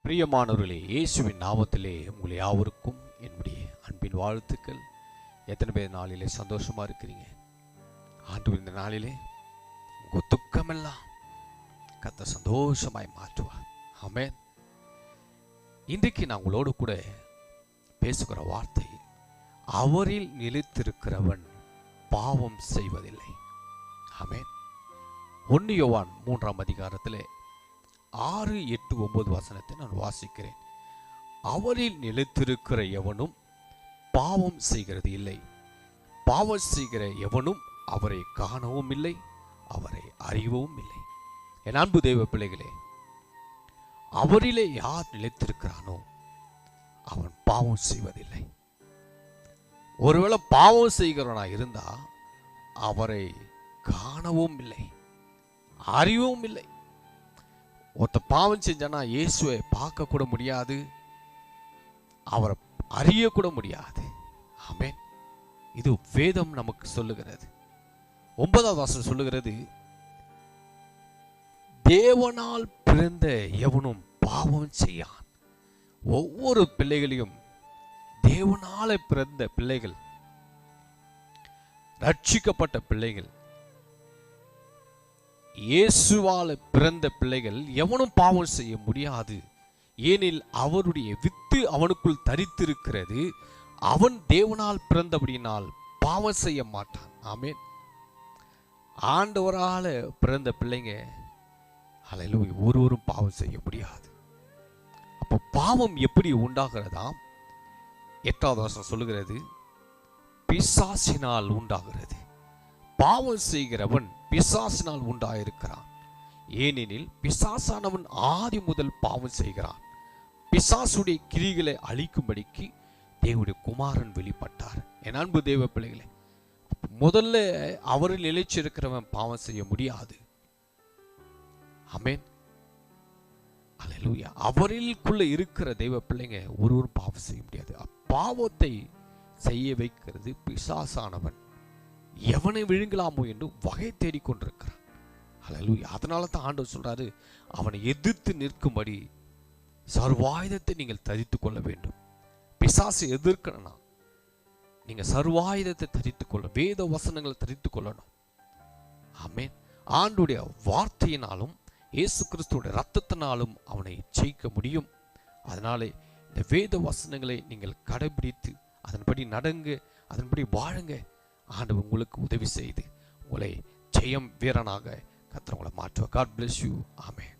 பிரியமானவர்களே, இயேசுவின் நாமத்திலே உங்களை யாவருக்கும் என்னுடைய அன்பின் வாழ்த்துக்கள். எத்தனை பேர் நாளிலே சந்தோஷமா இருக்கிறீங்க? ஆண்டவர் இந்த நாளிலே உங்க துக்கமெல்லாம் கர்த்தர் சந்தோஷமாய் மாற்றுவார். ஆமென். இன்றைக்கு நான் உங்களோடு கூட பேசுகிற வார்த்தை, அவரில் நிலைத்திருக்கிறவன் பாவம் செய்வதில்லை. ஆமென். 1 யோவான் 3ஆம் அதிகாரத்திலே 6, 8, 9 வசனத்தை நான் வாசிக்கிறேன். அவரில் நிலைத்திருக்கிற எவனும் பாவம் செய்கிறது இல்லை. பாவம் செய்கிற எவனும் அவரை காணவும் இல்லை, அவரை அறியவும் இல்லை. என் அன்பு தேவ பிள்ளைகளே, அவரிலே யார் நிலைத்திருக்கிறானோ அவன் பாவம் செய்வதில்லை. ஒருவேளை பாவம் செய்கிறவனா இருந்தா அவரை காணவும் இல்லை, அறியவும் இல்லை. ஒருத்த பாவம் செஞ்சானா இயேசுவை பார்க்க கூட முடியாது, அவரை அறிய கூட முடியாது. ஆமென். இது வேதம் நமக்கு சொல்லுகிறது. 9ஆவது வசனம் சொல்லுகிறது, தேவனால் பிறந்த எவனும் பாவம் செய்யான். ஒவ்வொரு பிள்ளைகளையும் தேவனால பிறந்த பிள்ளைகள், ரட்சிக்கப்பட்ட பிள்ளைகள், இயேசுவால பிறந்த பிள்ளைகள் எவனும் பாவம் செய்ய முடியாது. ஏனில் அவருடைய வித்து அவனுக்குள் தரித்திருக்கிறது. அவன் தேவனால் பிறந்தபடியினால் பாவம் செய்ய மாட்டான். ஆமென். ஆண்டவரால பிறந்த பிள்ளைங்க ஹல்லேலூயா ஒருவரும் பாவம் செய்ய முடியாது. அப்போ பாவம் எப்படி உண்டாகிறதாம்? 8ஆவது வசனம் சொல்லுகிறது, பிசாசினால் உண்டாகிறது. பாவம் செய்கிறவன் பிசாசினால் உண்டாயிருக்கிறான். ஏனெனில் பிசாசானவன் ஆதி முதல் பாவம் செய்கிறான். பிசாசுடைய கிரிகளை அழிக்கும்படிக்கு தேவனுடைய குமாரன் வெளிப்பட்டார். என் அன்பு தேவ பிள்ளைகளே, முதல்ல அவரில் நிலைச்சிருக்கிறவன் பாவம் செய்ய முடியாது. ஆமென். அல்லேலூயா. அவரிலுக்குள்ள இருக்கிற தெய்வ பிள்ளைங்க ஒருவரும் பாவம் செய்ய முடியாது. பாவத்தை செய்ய வைக்கிறது பிசாசானவன். எவனை விழுங்கலாமோ என்று வகை தேடிக்கொண்டிருக்கிறான். அல்லேலூயா. அதனால தான் ஆண்டவர் சொல்றாரு, அவனை எதிர்த்து நிற்கும்படி சர்வாயுதத்தை நீங்கள் தரித்து கொள்ள வேண்டும். பிசாசு எதிர்க்கணும்னா நீங்க சர்வாயுதத்தை தரித்து கொள்ள, வேத வசனங்களை தரித்து கொள்ளணும். ஆமென். ஆண்டுடைய வார்த்தையினாலும் இயேசு கிறிஸ்துவோட இரத்தத்தினாலும் அவனை ஜெயிக்க முடியும். அதனாலே இந்த வேத வசனங்களை நீங்கள் கடைபிடித்து அதன்படி நடங்க, அதன்படி வாழுங்க. ஆண்டவர் உங்களுக்கு உதவி செய்து உங்களை ஜெயம் வீரனாக கர்த்தர் உங்களை மாற்றுவார். God bless you. ஆமென்.